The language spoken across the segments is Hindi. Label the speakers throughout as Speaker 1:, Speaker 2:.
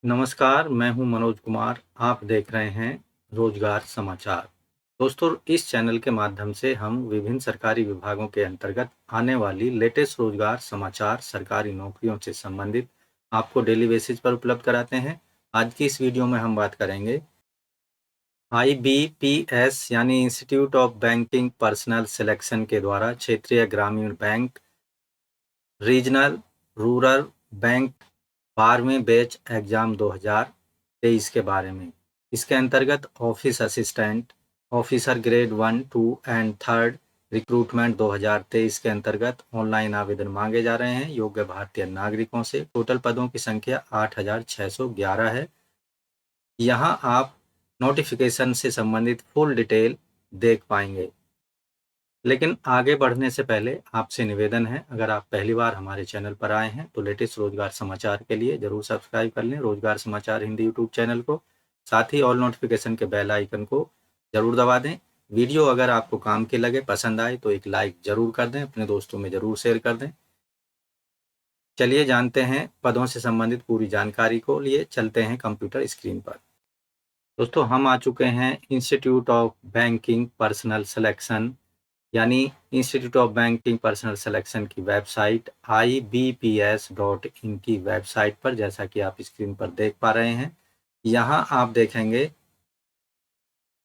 Speaker 1: नमस्कार, मैं हूं मनोज कुमार। आप देख रहे हैं रोजगार समाचार। दोस्तों, इस चैनल के माध्यम से हम विभिन्न सरकारी विभागों के अंतर्गत आने वाली लेटेस्ट रोजगार समाचार, सरकारी नौकरियों से संबंधित आपको डेली बेसिस पर उपलब्ध कराते हैं। आज की इस वीडियो में हम बात करेंगे IBPS यानी institute of banking personnel selection के द्वारा क्षेत्रीय ग्रामीण बैंक, रीजनल रूरल बैंक 12वें बैच एग्जाम 2023 के बारे में। इसके अंतर्गत office assistant, officer grade 1, 2 and 3 recruitment 2023 के अंतर्गत ऑनलाइन आवेदन मांगे जा रहे हैं योग्य भारतीय नागरिकों से। टोटल पदों की संख्या 8611 है। यहाँ आप नोटिफिकेशन से संबंधित फुल डिटेल देख पाएंगे। लेकिन आगे बढ़ने से पहले आपसे निवेदन है, अगर आप पहली बार हमारे चैनल पर आए हैं तो लेटेस्ट रोजगार समाचार के लिए जरूर सब्सक्राइब कर लें रोजगार समाचार हिंदी यूट्यूब चैनल को। साथ ही ऑल नोटिफिकेशन के बेल आइकन को जरूर दबा दें। वीडियो अगर आपको काम के लगे, पसंद आए तो एक लाइक जरूर कर दें, अपने दोस्तों में जरूर शेयर कर दें। चलिए जानते हैं पदों से संबंधित पूरी जानकारी को लिए चलते हैं कंप्यूटर स्क्रीन पर। दोस्तों, हम आ चुके हैं institute of banking personnel selection यानी institute of banking personnel selection की वेबसाइट IBPS.in की वेबसाइट पर। जैसा कि आप स्क्रीन पर देख पा रहे हैं, यहाँ आप देखेंगे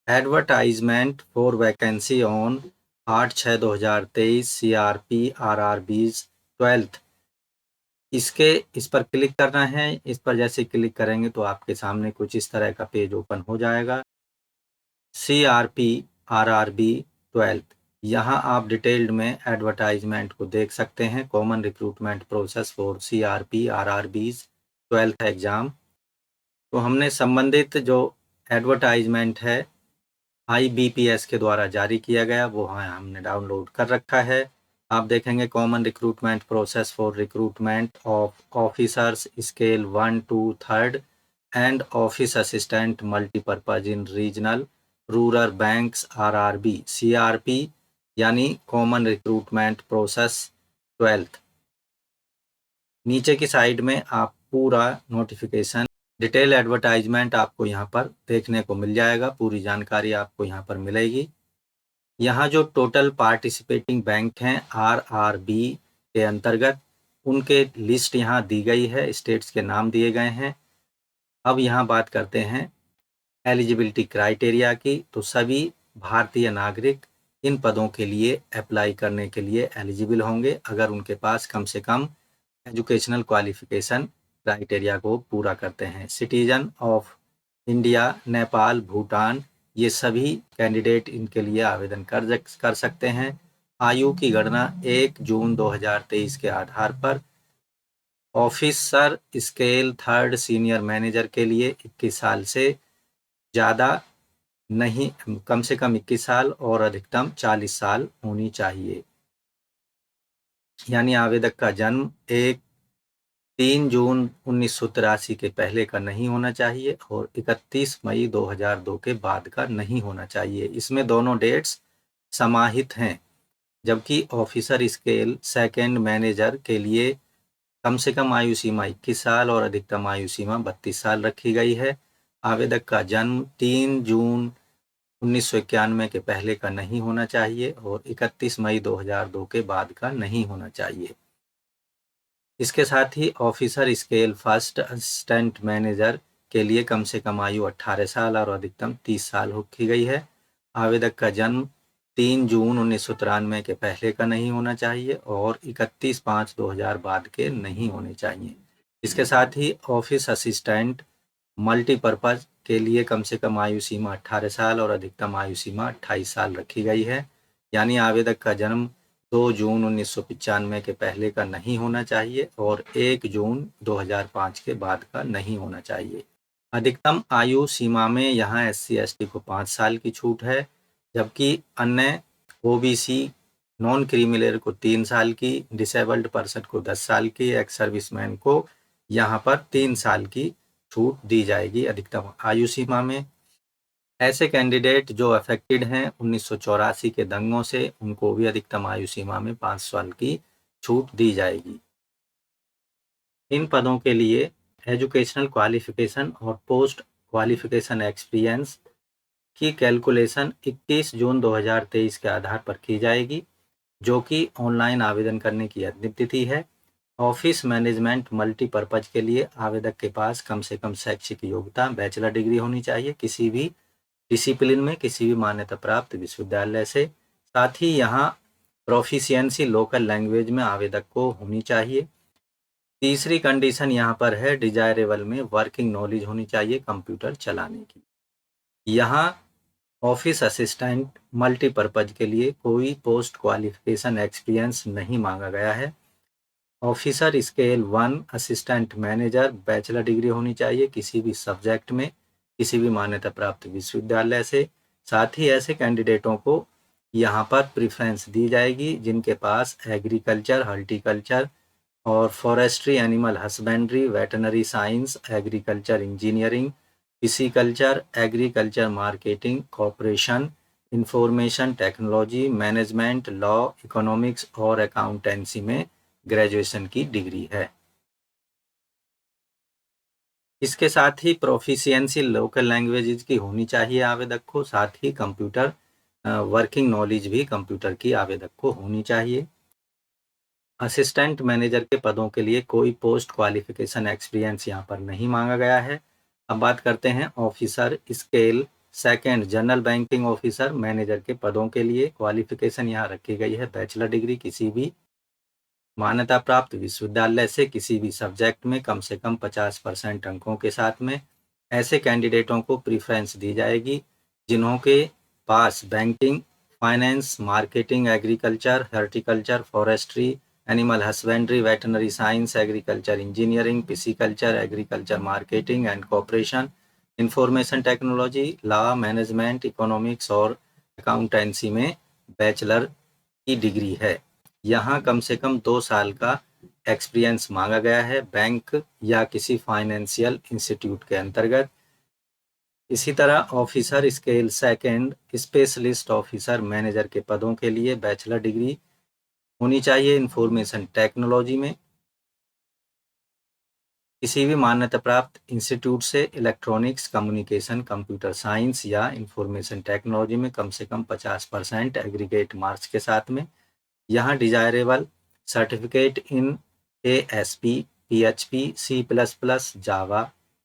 Speaker 1: advertisement for vacancy on 8/6/2023 CRP RRBs 12th। इस पर क्लिक करना है। इस पर जैसे क्लिक करेंगे तो आपके सामने कुछ इस तरह का पेज ओपन हो जाएगा। CRP RRB 12th, यहाँ आप डिटेल्ड में एडवर्टाइजमेंट को देख सकते हैं। Common recruitment process for CRP RRBs 12th exam. तो हमने संबंधित जो एडवर्टाइजमेंट है IBPS के द्वारा जारी किया गया वो हमने डाउनलोड कर रखा है। आप देखेंगे common recruitment process for recruitment of officers scale 1 to 3 and office assistant multipurpose in regional rural banks RRB CRP यानी कॉमन रिक्रूटमेंट प्रोसेस 12th। नीचे की साइड में आप पूरा नोटिफिकेशन डिटेल एडवर्टाइजमेंट आपको यहाँ पर देखने को मिल जाएगा। पूरी जानकारी आपको यहाँ पर मिलेगी। यहाँ जो टोटल पार्टिसिपेटिंग बैंक हैं RRB के अंतर्गत, उनके लिस्ट यहाँ दी गई है, स्टेट्स के नाम दिए गए हैं। अब यहाँ बात करते हैं एलिजिबिलिटी क्राइटेरिया की। तो सभी भारतीय नागरिक इन पदों के लिए अप्लाई करने के लिए एलिजिबल होंगे अगर उनके पास कम से कम एजुकेशनल क्वालिफिकेशन क्राइटेरिया को पूरा करते हैं। Citizen of India, Nepal, Bhutan, ये सभी कैंडिडेट इनके लिए आवेदन कर सकते हैं। आयु की गणना 1 जून 2023 के आधार पर ऑफिसर स्केल 3 सीनियर मैनेजर के लिए 21 साल से ज़्यादा नहीं, कम से कम 21 साल और अधिकतम 40 साल होनी चाहिए। यानी आवेदक का जन्म 3 जून 1983 के पहले का नहीं होना चाहिए और 31 मई 2002 के बाद का नहीं होना चाहिए। इसमें दोनों डेट्स समाहित हैं। जबकि ऑफिसर स्केल सेकंड मैनेजर के लिए कम से कम आयु सीमा 21 साल और अधिकतम आयु सीमा 32 साल रखी गई है। आवेदक का जन्म 3 जून 1991 के पहले का नहीं होना चाहिए और 31 मई 2002 के बाद का नहीं होना चाहिए। इसके साथ ही officer scale first assistant manager के लिए कम से कम आयु 18 साल और अधिकतम 30 साल रखी गई है। आवेदक का जन्म 3 जून 1993 के पहले का नहीं होना चाहिए और 31/5/2000 बाद के नहीं होने चाहिए। इसके साथ ही ऑफिस असिस्टेंट मल्टीपर्पज के लिए कम से कम आयु सीमा 18 साल और अधिकतम आयु सीमा 28 साल रखी गई है। यानी आवेदक का जन्म 2 जून 1995 के पहले का नहीं होना चाहिए और 1 जून 2005 के बाद का नहीं होना चाहिए। अधिकतम आयु सीमा में यहाँ SC/ST को 5 साल की छूट है, जबकि अन्य OBC नॉन क्रीमिलेयर को 3 साल की, डिसेबल्ड पर्सन को 10 साल की, एक्स सर्विसमैन को यहाँ पर 3 साल की छूट दी जाएगी अधिकतम आयु सीमा में। ऐसे कैंडिडेट जो अफेक्टेड हैं 1984 के दंगों से, उनको भी अधिकतम आयु सीमा में 5 साल की छूट दी जाएगी। इन पदों के लिए एजुकेशनल क्वालिफिकेशन और पोस्ट क्वालिफिकेशन एक्सपीरियंस की कैलकुलेशन 21 जून 2023 के आधार पर की जाएगी, जो कि ऑनलाइन आवेदन करने की अंतिम तिथि है। ऑफिस मैनेजमेंट मल्टीपर्पज के लिए आवेदक के पास कम से कम शैक्षिक योग्यता बैचलर डिग्री होनी चाहिए किसी भी डिसिप्लिन में, किसी भी मान्यता प्राप्त विश्वविद्यालय से। साथ ही यहाँ प्रोफिशिएंसी लोकल लैंग्वेज में आवेदक को होनी चाहिए। तीसरी कंडीशन यहाँ पर है डिजायरेबल में वर्किंग नॉलेज होनी चाहिए कंप्यूटर चलाने की। यहाँ ऑफिस असिस्टेंट मल्टीपर्पज के लिए कोई पोस्ट क्वालिफिकेशन एक्सपीरियंस नहीं मांगा गया है। Officer scale 1 assistant manager bachelor degree होनी चाहिए किसी भी सब्जेक्ट में, किसी भी मान्यता प्राप्त विश्वविद्यालय से। साथ ही ऐसे कैंडिडेटों को यहाँ पर प्रेफरेंस दी जाएगी जिनके पास एग्रीकल्चर, हॉर्टिकल्चर और forestry, animal husbandry, veterinary science, agriculture engineering, pisciculture, agriculture marketing, corporation, information technology, management, law, economics और अकाउंटेंसी में ग्रेजुएशन की डिग्री है। इसके साथ ही प्रोफिशिएंसी लोकल लैंग्वेजेज की होनी चाहिए आवेदक को। साथ ही कंप्यूटर वर्किंग नॉलेज भी कंप्यूटर की आवेदक को होनी चाहिए। असिस्टेंट मैनेजर के पदों के लिए कोई पोस्ट क्वालिफिकेशन एक्सपीरियंस यहाँ पर नहीं मांगा गया है। अब बात करते हैं officer scale 2 general banking officer manager के पदों के लिए। क्वालिफिकेशन यहाँ रखी गई है बैचलर डिग्री किसी भी मान्यता प्राप्त विश्वविद्यालय से, किसी भी सब्जेक्ट में कम से कम 50% अंकों के साथ में। ऐसे कैंडिडेटों को प्रेफरेंस दी जाएगी जिन्हों के पास banking, finance, marketing, agriculture, horticulture, forestry, animal husbandry, veterinary science, agriculture engineering, pisciculture, agriculture marketing and corporation, information technology, law, management, economics और अकाउंटेंसी में बैचलर की डिग्री है। यहाँ कम से कम 2 साल का एक्सपीरियंस मांगा गया है बैंक या किसी फाइनेंशियल इंस्टीट्यूट के अंतर्गत। इसी तरह officer scale 2 specialist officer manager के पदों के लिए बैचलर डिग्री होनी चाहिए इंफॉर्मेशन टेक्नोलॉजी में, किसी भी मान्यता प्राप्त इंस्टीट्यूट से, इलेक्ट्रॉनिक्स, कम्युनिकेशन, कंप्यूटर साइंस या इंफॉर्मेशन टेक्नोलॉजी में कम से कम 50% एग्रीगेट मार्क्स के साथ में। यहाँ desirable certificate in ASP, PHP, C++, Java,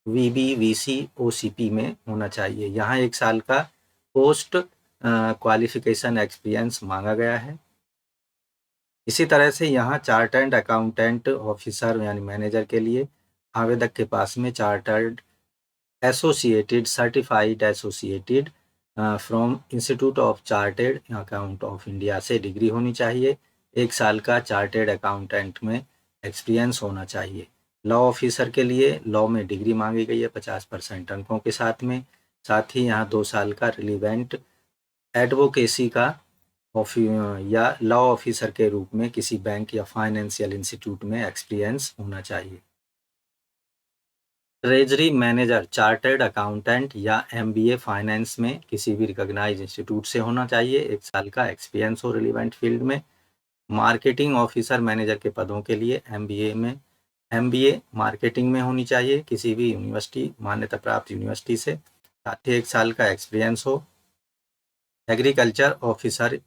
Speaker 1: VB, VC, OCP में होना चाहिए। यहाँ 1 साल का पोस्ट क्वालिफिकेशन एक्सपीरियंस मांगा गया है। इसी तरह से यहाँ चार्टर्ड अकाउंटेंट ऑफिसर यानी मैनेजर के लिए आवेदक के पास में chartered associated, certified associated from institute of chartered account of India से डिग्री होनी चाहिए। 1 साल का चार्टेड अकाउंटेंट में एक्सपीरियंस होना चाहिए। लॉ ऑफिसर के लिए लॉ में डिग्री मांगी गई है 50% अंकों के साथ में। साथ ही यहाँ 2 साल का रिलीवेंट एडवोकेसी का या लॉ ऑफिसर के रूप में किसी बैंक या फाइनेंशियल इंस्टीट्यूट में एक्सपीरियंस होना चाहिए। ट्रेजरी मैनेजर चार्टर्ड अकाउंटेंट या MBA फाइनेंस में किसी भी रिकॉग्नाइज इंस्टीट्यूट से होना चाहिए। 1 साल का एक्सपीरियंस हो रिलेवेंट फील्ड में। मार्केटिंग ऑफिसर मैनेजर के पदों के लिए MBA मार्केटिंग में होनी चाहिए किसी भी यूनिवर्सिटी, मान्यता प्राप्त यूनिवर्सिटी से। साथ ही 1 साल का एक्सपीरियंस हो। एग्रीकल्चर ऑफिसर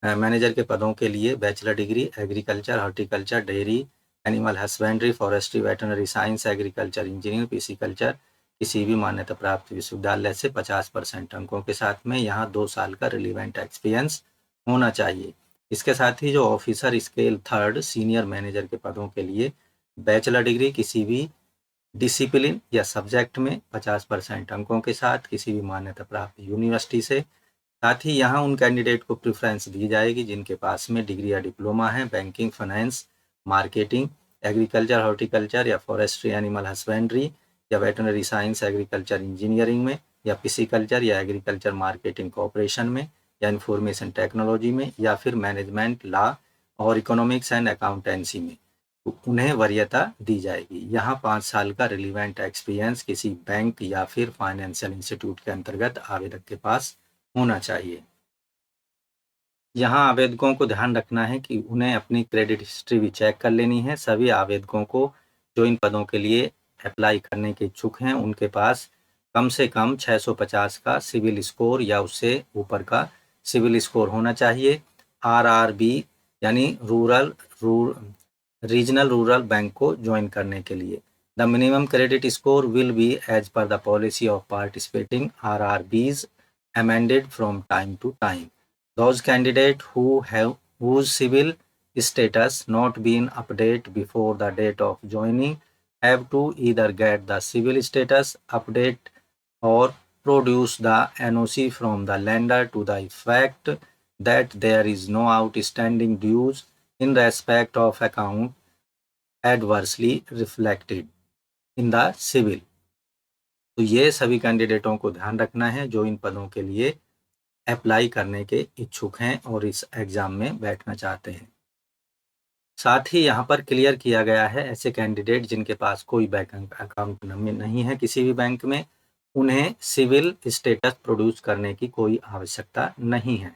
Speaker 1: मैनेजर के पदों के लिए bachelor degree agriculture, horticulture, dairy, animal husbandry, forestry, veterinary science, agriculture engineer, pisciculture किसी भी मान्यता प्राप्त विश्वविद्यालय से 50% अंकों के साथ में। यहाँ 2 साल का रिलीवेंट एक्सपीरियंस होना चाहिए। इसके साथ ही जो ऑफिसर स्केल 3 सीनियर मैनेजर के पदों के लिए बैचलर डिग्री किसी भी डिसिप्लिन या सब्जेक्ट में 50% अंकों के साथ किसी भी मान्यता प्राप्त यूनिवर्सिटी से। साथ ही यहाँ उन कैंडिडेट को प्रेफरेंस दी जाएगी जिनके पास में डिग्री या डिप्लोमा है banking, finance, marketing, agriculture, horticulture या फॉरेस्ट्री, एनिमल हस्बेंड्री या वेटनरी साइंस, एग्रीकल्चर इंजीनियरिंग में या पिसीकल्चर या एग्रीकल्चर मार्केटिंग कॉर्पोरेशन में या इंफॉर्मेशन टेक्नोलॉजी में या फिर मैनेजमेंट, लॉ और इकोनॉमिक्स एंड अकाउंटेंसी में उन्हें वरीयता दी जाएगी। यहाँ 5 साल का रिलीवेंट एक्सपीरियंस किसी बैंक या फिर फाइनेंशियल इंस्टीट्यूट के अंतर्गत आवेदक के पास होना चाहिए। यहाँ आवेदकों को ध्यान रखना है कि उन्हें अपनी क्रेडिट हिस्ट्री भी चेक कर लेनी है। सभी आवेदकों को जो इन पदों के लिए अप्लाई करने के इच्छुक हैं उनके पास कम से कम 650 का सिविल स्कोर या उससे ऊपर का सिविल स्कोर होना चाहिए। आरआरबी यानी रीजनल रूरल बैंक को ज्वाइन करने के लिए। The minimum credit score will be as per the policy of participating RRBs amended from time to time. Those candidates who have whose civil status not been updated before the date of joining have to either get the civil status update or produce the NOC from the lender to the effect that there is no outstanding dues in respect of account adversely reflected in the civil। तो ये सभी कैंडिडेटों को ध्यान रखना है जो इन पदों के लिए अप्लाई करने के इच्छुक हैं और इस एग्जाम में बैठना चाहते हैं। साथ ही यहाँ पर क्लियर किया गया है ऐसे कैंडिडेट जिनके पास कोई बैंक अकाउंट नहीं है किसी भी बैंक में, उन्हें सिविल स्टेटस प्रोड्यूस करने की कोई आवश्यकता नहीं है।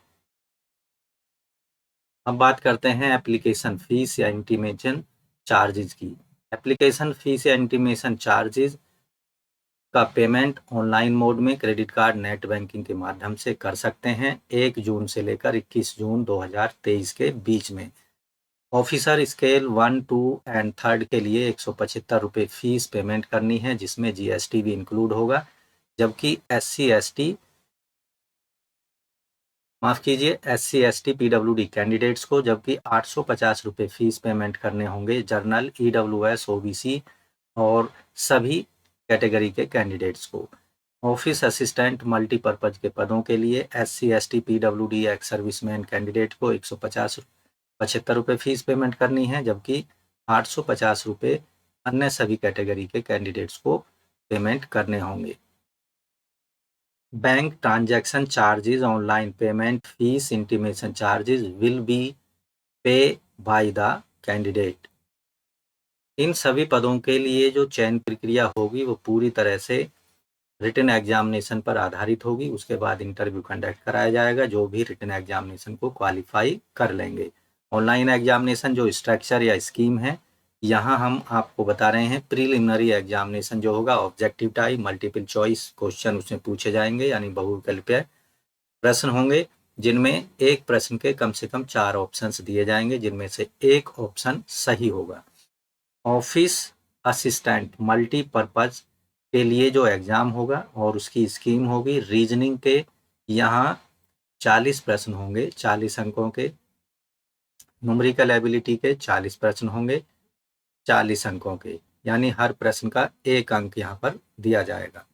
Speaker 1: अब बात करते हैं एप्लीकेशन फीस या इंटीमेशन चार्जेस की। एप्लीकेशन फीस या इंटीमेशन चार्जेस का पेमेंट ऑनलाइन मोड में क्रेडिट कार्ड नेट बैंकिंग के माध्यम से कर सकते हैं 1 जून से लेकर 21 जून 2023 के बीच में। ऑफिसर स्केल 1, 2 एंड 3 के लिए 175 रुपये फीस पेमेंट करनी है जिसमें जीएसटी भी इंक्लूड होगा, जबकि एससी एसटी पीडब्ल्यूडी कैंडिडेट्स को जबकि 850 रुपये फीस पेमेंट करने होंगे जनरल, ईडब्ल्यूएस, ओबीसी और सभी कैटेगरी के कैंडिडेट्स को। ऑफिस असिस्टेंट मल्टीपर्पज के पदों के लिए SC ST PWD ex serviceman candidate को 175 रुपये फीस पेमेंट करनी है, जबकि 850 रुपये अन्य सभी कैटेगरी के कैंडिडेट्स को पेमेंट करने होंगे। Bank transaction charges, online payment fees, intimation charges will be पे बाय द कैंडिडेट। इन सभी पदों के लिए जो चयन प्रक्रिया होगी वो पूरी तरह से रिटन एग्जामिनेशन पर आधारित होगी। उसके बाद इंटरव्यू कंडक्ट कराया जाएगा जो भी रिटन एग्जामिनेशन को क्वालिफाई कर लेंगे। ऑनलाइन एग्जामिनेशन जो स्ट्रक्चर या स्कीम है, यहाँ हम आपको बता रहे हैं प्रीलिमिनरी एग्जामिनेशन जो होगा objective type multiple choice question उसमें पूछे जाएंगे, यानी बहुविकल्पीय प्रश्न होंगे जिनमें एक प्रश्न के कम से कम 4 ऑप्शंस दिए जाएंगे जिनमें से एक ऑप्शन सही होगा। ऑफिस असिस्टेंट मल्टीपर्पज के लिए जो एग्जाम होगा और उसकी स्कीम होगी रीजनिंग के, यहाँ 40 प्रश्न होंगे 40 अंकों के, न्यूमेरिकल एबिलिटी के 40 प्रश्न होंगे 40 अंकों के, यानी हर प्रश्न का 1 अंक यहाँ पर दिया जाएगा।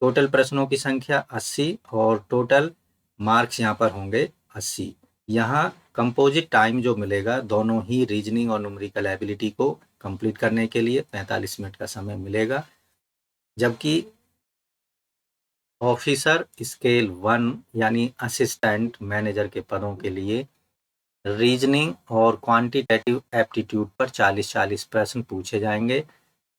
Speaker 1: टोटल प्रश्नों की संख्या 80 और टोटल मार्क्स यहाँ पर होंगे 80। यहाँ कंपोजिट टाइम जो मिलेगा दोनों ही रीजनिंग और न्यूमेरिकल एबिलिटी को कंप्लीट करने के लिए 45 मिनट का समय मिलेगा, जबकि ऑफिसर स्केल 1 यानी असिस्टेंट मैनेजर के पदों के लिए रीजनिंग और क्वांटिटेटिव एप्टीट्यूड पर 40-40 प्रश्न पूछे जाएंगे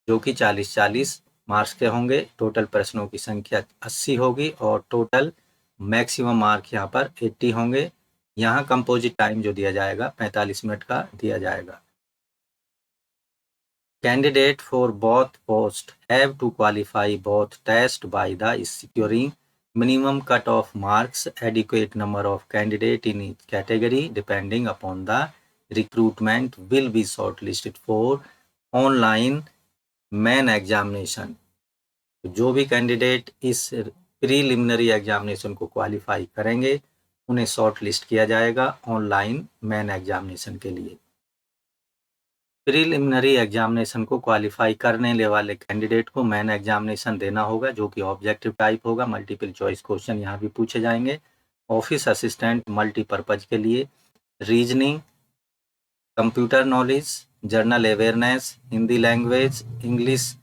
Speaker 1: जो कि 40-40 मार्क्स के होंगे। टोटल प्रश्नों की संख्या 80 होगी और टोटल मैक्सिमम मार्क यहाँ पर 80 होंगे। यहाँ कंपोजिट टाइम जो दिया जाएगा 45 मिनट का दिया जाएगा। Candidate for both posts have to qualify both tests by the securing minimum cut-off marks, adequate number of candidates in each category depending upon the recruitment will be shortlisted for online main examination। जो भी कैंडिडेट इस प्रीलिमिनरी एग्जामिनेशन को क्वालिफाई करेंगे उन्हें शॉर्ट लिस्ट किया जाएगा ऑनलाइन मेन एग्जामिनेशन के लिए। प्रीलिमिनरी एग्जामिनेशन को क्वालिफाई करने वाले कैंडिडेट को मेन एग्जामिनेशन देना होगा जो कि ऑब्जेक्टिव टाइप होगा, मल्टीपल चॉइस क्वेश्चन यहाँ भी पूछे जाएंगे। ऑफिस असिस्टेंट मल्टीपर्पज के लिए reasoning, computer knowledge, journal awareness, Hindi language, English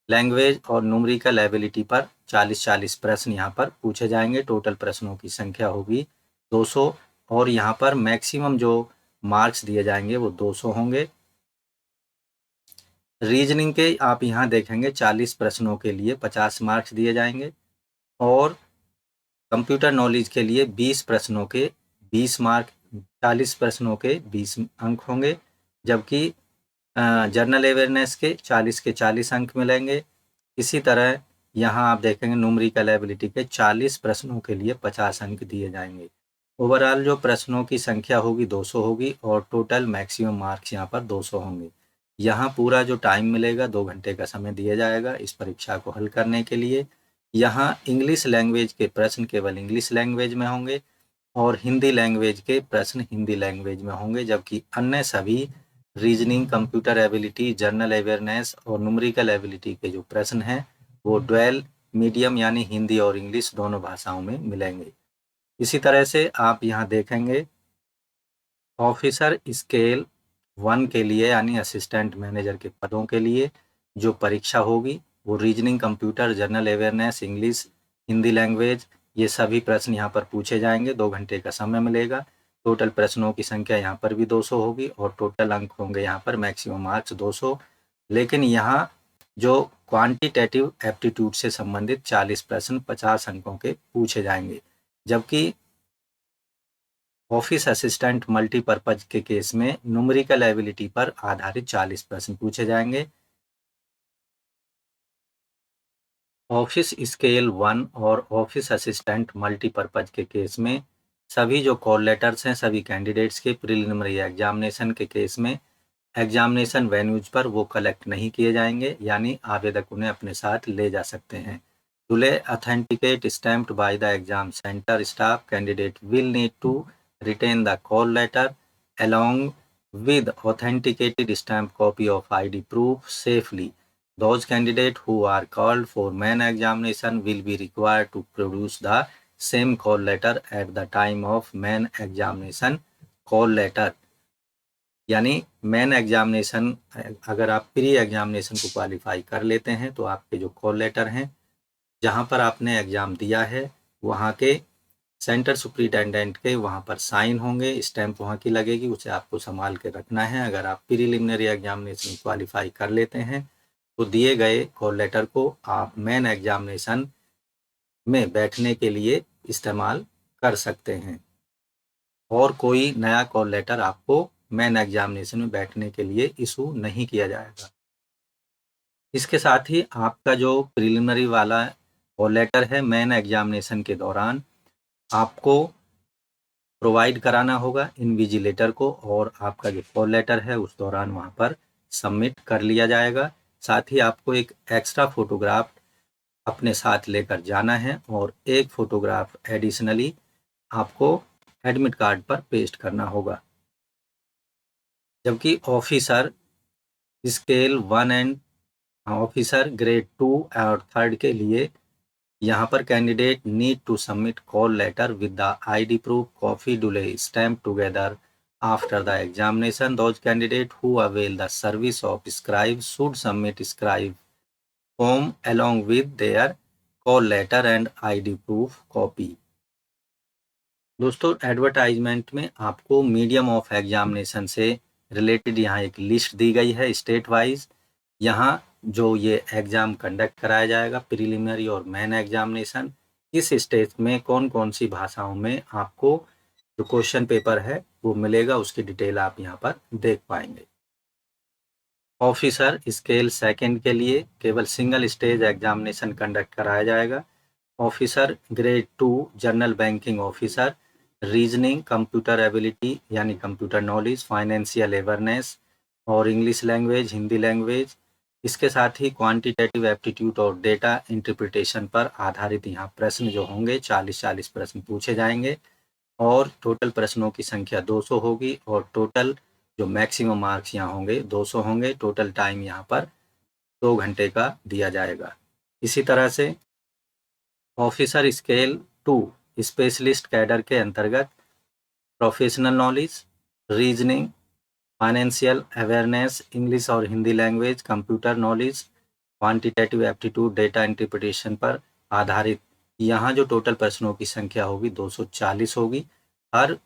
Speaker 1: language और न्यूमेरिकल एबिलिटी पर 40-40 प्रश्न यहाँ पर पूछे जाएंगे। टोटल प्रश्नों की संख्या होगी 200 और यहाँ पर मैक्सिमम जो मार्क्स दिए जाएंगे वो 200 होंगे। रीजनिंग के आप यहाँ देखेंगे 40 प्रश्नों के लिए 50 मार्क्स दिए जाएंगे और कंप्यूटर नॉलेज के लिए 20 प्रश्नों के 20 मार्क, 40 प्रश्नों के 20 अंक होंगे, जबकि जनरल अवेयरनेस के 40 अंक मिलेंगे। इसी तरह यहाँ आप देखेंगे न्यूमेरिकल एबिलिटी के 40 प्रश्नों के लिए 50 अंक दिए जाएंगे। ओवरऑल जो प्रश्नों की संख्या होगी 200 होगी और टोटल मैक्सिमम मार्क्स यहाँ पर 200 होंगे। यहाँ पूरा जो टाइम मिलेगा 2 घंटे का समय दिया जाएगा इस परीक्षा को हल करने के लिए। यहाँ इंग्लिश लैंग्वेज के प्रश्न केवल इंग्लिश लैंग्वेज में होंगे और हिंदी लैंग्वेज के प्रश्न हिंदी लैंग्वेज में होंगे, जबकि अन्य सभी reasoning, computer ability, general awareness और न्यूमेरिकल एबिलिटी के जो प्रश्न हैं वो ड्वेल मीडियम यानी हिंदी और इंग्लिश दोनों भाषाओं में मिलेंगे। इसी तरह से आप यहाँ देखेंगे ऑफिसर स्केल 1 के लिए यानी असिस्टेंट मैनेजर के पदों के लिए जो परीक्षा होगी वो reasoning, computer, general awareness, English, Hindi language, ये सभी प्रश्न यहाँ पर पूछे जाएंगे। 2 घंटे का समय मिलेगा। टोटल प्रश्नों की संख्या यहाँ पर भी 200 होगी और टोटल अंक होंगे यहाँ पर मैक्सिमम मार्क्स 200। लेकिन यहाँ जो क्वांटिटेटिव एप्टीट्यूड से संबंधित 40 प्रश्न 50 अंकों के पूछे जाएंगे, जबकि ऑफिस असिस्टेंट मल्टीपर्पज के केस में न्यूमेरिकल एबिलिटी पर आधारित 40 प्रश्न पूछे जाएंगे। ऑफिस स्केल 1 और ऑफिस असिस्टेंट मल्टीपर्पज के केस में सभी जो कॉल लेटर्स हैं सभी कैंडिडेट्स के प्रिलिमिनरी एग्जामिनेशन के केस में एग्जामिनेशन वेन्यूज पर वो कलेक्ट नहीं किए जाएंगे, यानी आवेदक उन्हें अपने साथ ले जा सकते हैं। To authenticate stamped by the exam centre staff, candidate will need to retain the call letter along with authenticated stamped copy of ID proof safely. Those candidates who are called for main examination will be required to produce the same call letter at the time of main examination call letter. यानी मेन एग्जामिनेशन अगर आप प्री एग्जामिनेशन को क्वालिफाई कर लेते हैं तो आपके जो कॉल लेटर हैं जहां पर आपने एग्जाम दिया है वहां के सेंटर सुप्रिटेंडेंट के वहाँ पर साइन होंगे, स्टैंप वहाँ की लगेगी, उसे आपको संभाल के रखना है। अगर आप प्रीलिमिनरी एग्जामिनेशन क्वालिफाई कर लेते हैं तो दिए गए कॉल लेटर को आप मेन एग्जामिनेशन में बैठने के लिए इस्तेमाल कर सकते हैं और कोई नया कॉल लेटर आपको मेन एग्जामिनेशन में बैठने के लिए इशू नहीं किया जाएगा। इसके साथ ही आपका जो प्रीलिमिनरी वाला कॉल लेटर है मेन एग्जामिनेशन के दौरान आपको प्रोवाइड कराना होगा इनविजिलेटर को और आपका जो कॉल लेटर है उस दौरान वहाँ पर सबमिट कर लिया जाएगा। साथ ही आपको एक एक्स्ट्रा फोटोग्राफ अपने साथ लेकर जाना है और एक फोटोग्राफ एडिशनली आपको एडमिट कार्ड पर पेस्ट करना होगा। जबकि officer scale 1 and officer grade 2 और 3 के लिए यहाँ पर candidate need to submit call letter with the ID proof copy duly stamped together after the examination. Those candidate who avail the service of scribe should submit scribe form along with their call letter and ID proof copy. दोस्तों एडवर्टाइजमेंट में आपको मीडियम ऑफ एग्जामिनेशन से रिलेटेड यहाँ एक लिस्ट दी गई है स्टेट वाइज। यहाँ जो ये एग्ज़ाम कंडक्ट कराया जाएगा प्रीलिमिनरी और मेन एग्जामिनेशन, इस स्टेज में कौन कौन सी भाषाओं में आपको जो क्वेश्चन पेपर है वो मिलेगा उसकी डिटेल आप यहाँ पर देख पाएंगे। ऑफिसर स्केल 2 के लिए केवल सिंगल स्टेज एग्जामिनेशन कंडक्ट कराया जाएगा। Officer grade 2 general banking officer reasoning, computer ability यानी कंप्यूटर नॉलेज, फाइनेंशियल अवेयरनेस और इंग्लिश लैंग्वेज, हिंदी लैंग्वेज, इसके साथ ही क्वांटिटेटिव एप्टीट्यूड और डेटा इंटरप्रिटेशन पर आधारित यहाँ प्रश्न जो होंगे 40-40 प्रश्न पूछे जाएंगे और टोटल प्रश्नों की संख्या 200 होगी और टोटल जो मैक्सिमम मार्क्स यहाँ होंगे 200 होंगे। टोटल टाइम यहाँ पर 2 घंटे का दिया जाएगा। इसी तरह से ऑफिसर स्केल 2 स्पेशलिस्ट कैडर के अंतर्गत professional knowledge, reasoning, financial awareness, English और Hindi language, computer knowledge, quantitative aptitude, data interpretation पर आधारित यहाँ जो टोटल प्रश्नों की संख्या होगी 240 होगी। हर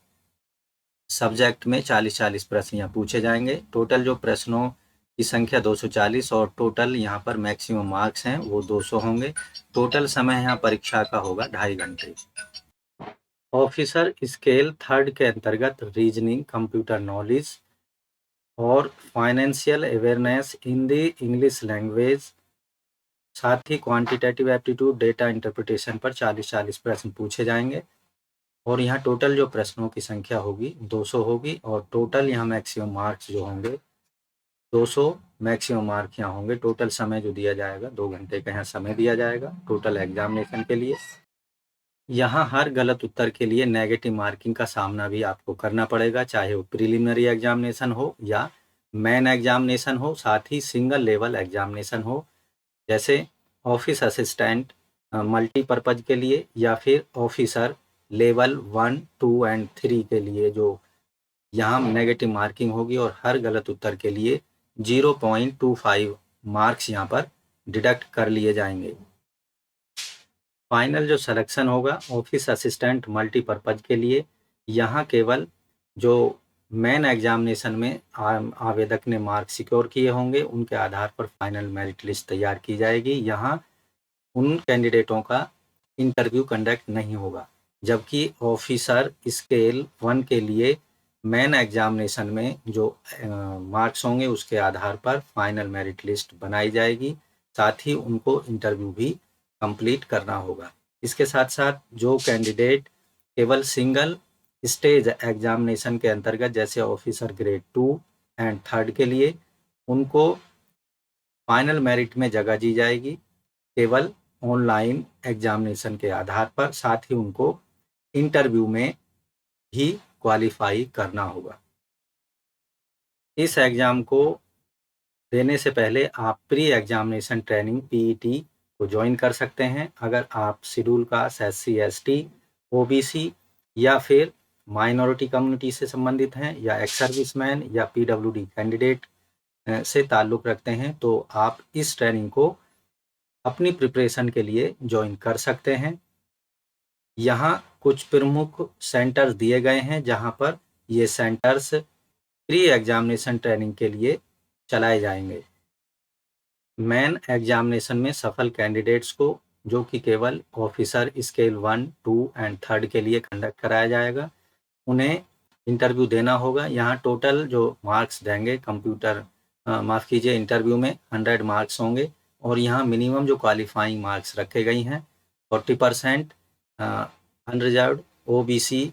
Speaker 1: सब्जेक्ट में 40-40 प्रश्न यहाँ पूछे जाएंगे। टोटल जो प्रश्नों की संख्या 240 और टोटल यहाँ पर मैक्सिमम मार्क्स हैं वो 200 होंगे। टोटल समय यहाँ परीक्षा का होगा 2.5 घंटे। ऑफिसर स्केल 3 के अंतर्गत रीजनिंग, कंप्यूटर नॉलेज, और financial awareness in the English language. साथ ही क्वांटिटेटिव एप्टीट्यूड, डेटा इंटरप्रिटेशन पर 40-40 प्रश्न पूछे जाएंगे। और यहाँ टोटल जो प्रश्नों की संख्या होगी 200 होगी, और टोटल यहाँ मैक्सिमम मार्क्स जो होंगे 200 मैक्सिमम मार्क यहाँ होंगे। टोटल समय जो दिया जाएगा 2 घंटे का यहाँ समय दिया जाएगा टोटल एग्जामिनेशन के लिए। यहाँ हर गलत उत्तर के लिए नेगेटिव मार्किंग का सामना भी आपको करना पड़ेगा, चाहे वो प्रिलिमिनरी एग्जामिनेशन हो या मेन एग्जामिनेशन हो, साथ ही सिंगल लेवल एग्जामिनेशन हो, जैसे ऑफिस असिस्टेंट मल्टीपर्पज के लिए या फिर ऑफिसर लेवल 1, 2 एंड 3 के लिए जो यहाँ नेगेटिव मार्किंग होगी। और हर गलत उत्तर के लिए 0.25 मार्क्स यहाँ पर डिडक्ट कर लिए जाएंगे। फाइनल जो सिलेक्शन होगा ऑफिस असिस्टेंट मल्टीपर्पज के लिए, यहाँ केवल जो मेन एग्जामिनेशन में आवेदक ने मार्क सिक्योर किए होंगे उनके आधार पर फाइनल मेरिट लिस्ट तैयार की जाएगी। यहाँ उन कैंडिडेटों का इंटरव्यू कंडक्ट नहीं होगा, जबकि ऑफिसर स्केल 1 के लिए मेन एग्जामिनेशन में जो मार्क्स होंगे उसके आधार पर फाइनल मेरिट लिस्ट बनाई जाएगी। साथ ही उनको इंटरव्यू भी कंप्लीट करना होगा। इसके साथ साथ जो कैंडिडेट केवल सिंगल स्टेज एग्जामिनेशन के अंतर्गत जैसे ऑफिसर ग्रेड 2 एंड 3 के लिए, उनको फाइनल मेरिट में जगह दी जाएगी केवल ऑनलाइन एग्जामिनेशन के आधार पर। साथ ही उनको इंटरव्यू में भी क्वालिफाई करना होगा। इस एग्जाम को देने से पहले आप प्री एग्जामिनेशन ट्रेनिंग पीईटी को ज्वाइन कर सकते हैं। अगर आप schedule caste, SC ST OBC या फिर माइनॉरिटी कम्युनिटी से संबंधित हैं या एक्स सर्विसमैन या PWD कैंडिडेट से ताल्लुक़ रखते हैं तो आप इस ट्रेनिंग को अपनी प्रिपरेशन के लिए ज्वाइन कर सकते हैं। यहाँ कुछ प्रमुख सेंटर्स दिए गए हैं जहाँ पर ये सेंटर्स प्री एग्जामिनेशन ट्रेनिंग के लिए चलाए जाएंगे। मेन एग्जामिनेशन में सफल कैंडिडेट्स को, जो कि केवल ऑफिसर स्केल 1, 2 एंड 3 के लिए कंडक्ट कराया जाएगा, उन्हें इंटरव्यू देना होगा। यहाँ टोटल जो मार्क्स देंगे इंटरव्यू में 100 मार्क्स होंगे। और यहाँ मिनिमम जो क्वालिफाइंग मार्क्स रखे गई हैं 40% unreserved OBC,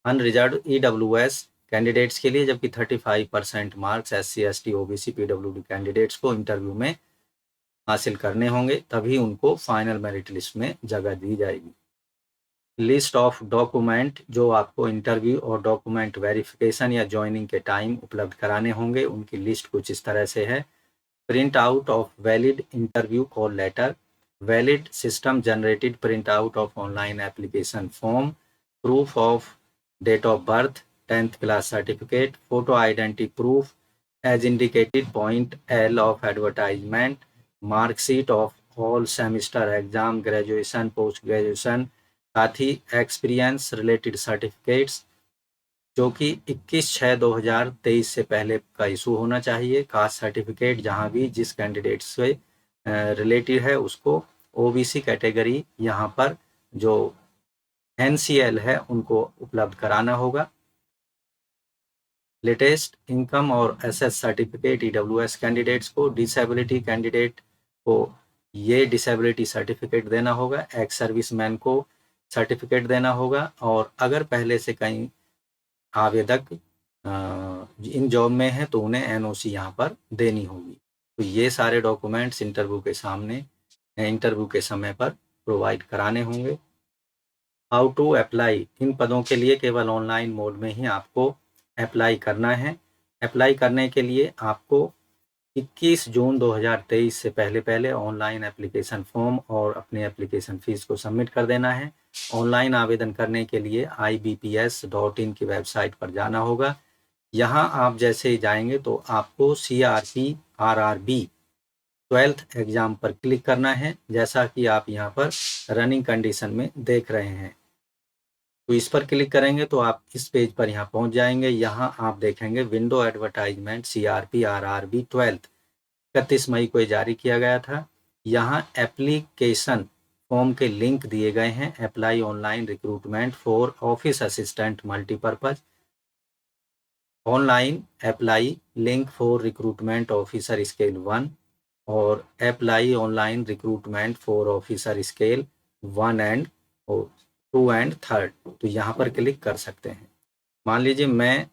Speaker 1: unreserved EWS candidates के लिए, जबकि 35% marks SC ST OBC PWD candidates को इंटरव्यू में हासिल करने होंगे, तभी उनको फाइनल मेरिट लिस्ट में जगह दी जाएगी। लिस्ट ऑफ डॉक्यूमेंट जो आपको इंटरव्यू और डॉक्यूमेंट वेरिफिकेशन या ज्वाइनिंग के टाइम उपलब्ध कराने होंगे, उनकी लिस्ट कुछ इस तरह से है। Print out of valid interview call letter, valid system generated print out of online application form, proof of date of birth, 10th class certificate, photo identity proof as indicated point L of advertisement, marksheet of all semester exam, graduation, post graduation, साथ ही एक्सपीरियंस रिलेटेड सर्टिफिकेट्स जो कि 21/6/2023 से पहले का इशू होना चाहिए। कास्ट सर्टिफिकेट जहाँ भी जिस कैंडिडेट से रिलेटेड है उसको, OBC कैटेगरी यहाँ पर जो NCL है उनको उपलब्ध कराना होगा। लेटेस्ट इनकम और SS सर्टिफिकेट EWS कैंडिडेट्स को, डिसेबिलिटी कैंडिडेट को ये डिसेबिलिटी सर्टिफिकेट देना होगा, एक्स सर्विसमैन को सर्टिफिकेट देना होगा। और अगर पहले से कहीं आवेदक इन जॉब में है तो उन्हें NOC यहाँ पर देनी होगी। तो ये सारे डॉक्यूमेंट्स इंटरव्यू के समय पर प्रोवाइड कराने होंगे। हाउ टू अप्लाई, इन पदों के लिए केवल ऑनलाइन मोड में ही आपको अप्लाई करना है। अप्लाई करने के लिए आपको 21 जून 2023 से पहले ऑनलाइन एप्लीकेशन फॉर्म और अपने एप्लीकेशन फीस को सबमिट कर देना है। ऑनलाइन आवेदन करने के लिए IBPS.in की वेबसाइट पर जाना होगा। यहाँ आप जैसे ही जाएंगे तो आपको CRP RRB 12th एग्जाम पर क्लिक करना है, जैसा कि आप यहाँ पर रनिंग कंडीशन में देख रहे हैं। तो इस पर क्लिक करेंगे तो आप इस पेज पर यहाँ पहुँच जाएंगे। यहाँ आप देखेंगे window advertisement CRP RRB 12th 31 मई को जारी किया गया था। यहाँ एप्लीकेशन फॉर्म के लिंक दिए गए हैं। Apply online recruitment for office assistant multipurpose online apply link for recruitment officer scale 1 और apply online recruitment for officer scale 1 and 2 and 3 तो यहाँ पर क्लिक कर सकते हैं। मान लीजिए मैं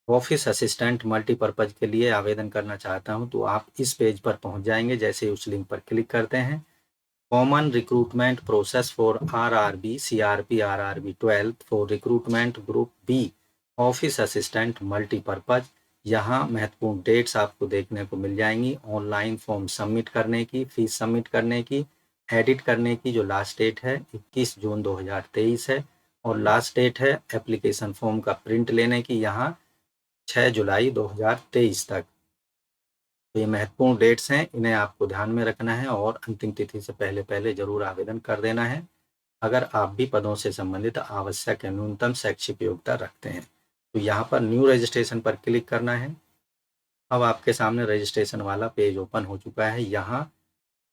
Speaker 1: ऑफिस असिस्टेंट मल्टीपर्पज़ के लिए आवेदन करना चाहता हूँ, तो आप इस पेज पर पहुँच जाएंगे। जैसे उस लिंक पर क्लिक करते हैं, common recruitment process for RRB CRP RRB 12 for recruitment group B office assistant multipurpose. यहाँ महत्वपूर्ण डेट्स आपको देखने को मिल जाएंगी। ऑनलाइन फॉर्म सबमिट करने की, फीस सबमिट करने की, एडिट करने की जो लास्ट डेट है 21 जून 2023 है और लास्ट डेट है एप्लीकेशन फॉर्म का प्रिंट लेने की यहाँ 6 जुलाई 2023 तक। तो ये महत्वपूर्ण डेट्स हैं, इन्हें आपको ध्यान में रखना है और अंतिम तिथि से पहले पहले जरूर आवेदन कर देना है अगर आप भी पदों से संबंधित आवश्यक न्यूनतम शैक्षिक योग्यता रखते हैं। तो यहाँ पर न्यू रजिस्ट्रेशन पर क्लिक करना है। अब आपके सामने रजिस्ट्रेशन वाला पेज ओपन हो चुका है। यहाँ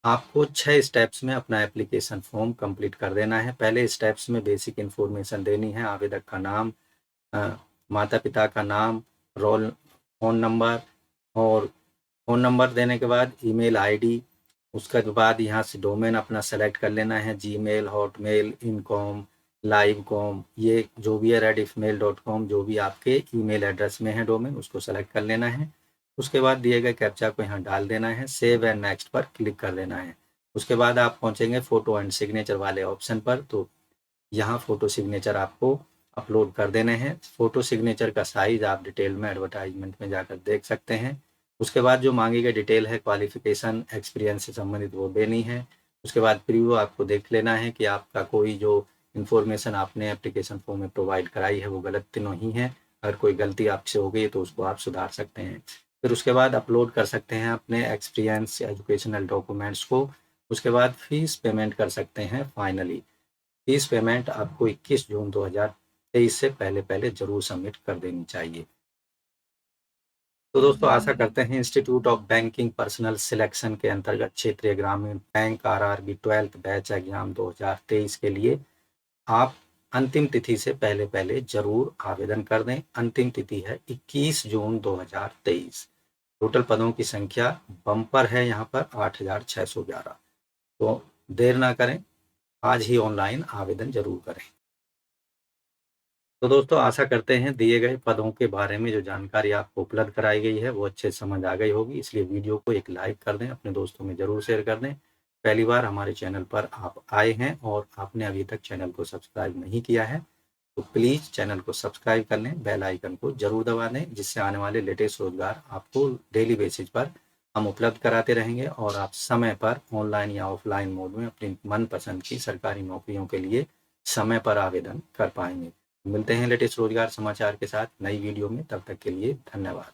Speaker 1: आपको 6 स्टेप्स में अपना एप्लीकेशन फॉर्म कंप्लीट कर देना है। पहले स्टेप्स में बेसिक इन्फॉर्मेशन देनी है, आवेदक का नाम, माता पिता का नाम, रोल, फ़ोन नंबर और फ़ोन नंबर देने के बाद ईमेल आईडी, उसके बाद यहाँ से डोमेन अपना सेलेक्ट कर लेना है, Gmail, Hotmail, Encalm, live com, ये जो भी है rediffmail.com जो भी आपके ईमेल एड्रेस में है डोमेन उसको सेलेक्ट कर लेना है। उसके बाद दिए गए कैप्चा को यहाँ डाल देना है, सेव एंड नेक्स्ट पर क्लिक कर देना है। उसके बाद आप पहुँचेंगे फ़ोटो एंड सिग्नेचर वाले ऑप्शन पर। तो यहाँ फ़ोटो सिग्नेचर आपको अपलोड कर देने हैं। फ़ोटो सिग्नेचर का साइज़ आप डिटेल में एडवर्टाइजमेंट में जाकर देख सकते हैं। उसके बाद जो मांगी गई डिटेल है, क्वालिफिकेशन, एक्सपीरियंस से संबंधित, वो देनी है। उसके बाद प्रीव्यू आपको देख लेना है कि आपका कोई जो इन्फॉर्मेशन आपने एप्लीकेशन फॉर्म में प्रोवाइड कराई है वो गलत तो नहीं है। अगर कोई गलती आपसे हो गई तो उसको आप सुधार सकते हैं। फिर उसके बाद अपलोड कर सकते हैं अपने एक्सपीरियंस एजुकेशनल डॉक्यूमेंट्स को। उसके बाद फीस पेमेंट कर सकते हैं फाइनली। फीस पेमेंट आपको 21 जून 2023 से पहले पहले जरूर सबमिट कर देनी चाहिए। तो दोस्तों आशा करते हैं institute of banking personnel selection के अंतर्गत क्षेत्रीय ग्रामीण bank RRB 12th batch exam 2023 के लिए आप अंतिम तिथि से पहले पहले जरूर आवेदन कर दें। अंतिम तिथि है 21 जून 2023। टोटल पदों की संख्या बम्पर है यहाँ पर 8611। तो देर ना करें, आज ही ऑनलाइन आवेदन जरूर करें। तो दोस्तों आशा करते हैं दिए गए पदों के बारे में जो जानकारी आपको उपलब्ध कराई गई है वो अच्छे समझ आ गई होगी। इसलिए वीडियो को एक लाइक कर दें, अपने दोस्तों में ज़रूर शेयर कर दें। पहली बार हमारे चैनल पर आप आए हैं और आपने अभी तक चैनल को सब्सक्राइब नहीं किया है तो प्लीज़ चैनल को सब्सक्राइब कर लें, बेल आइकन को ज़रूर दबा दें, जिससे आने वाले लेटेस्ट रोजगार आपको डेली बेसिस पर हम उपलब्ध कराते रहेंगे और आप समय पर ऑनलाइन या ऑफलाइन मोड में अपनी मनपसंद की सरकारी नौकरियों के लिए समय पर आवेदन कर पाएंगे। मिलते हैं लेटेस्ट रोजगार समाचार के साथ नई वीडियो में, तब तक के लिए धन्यवाद।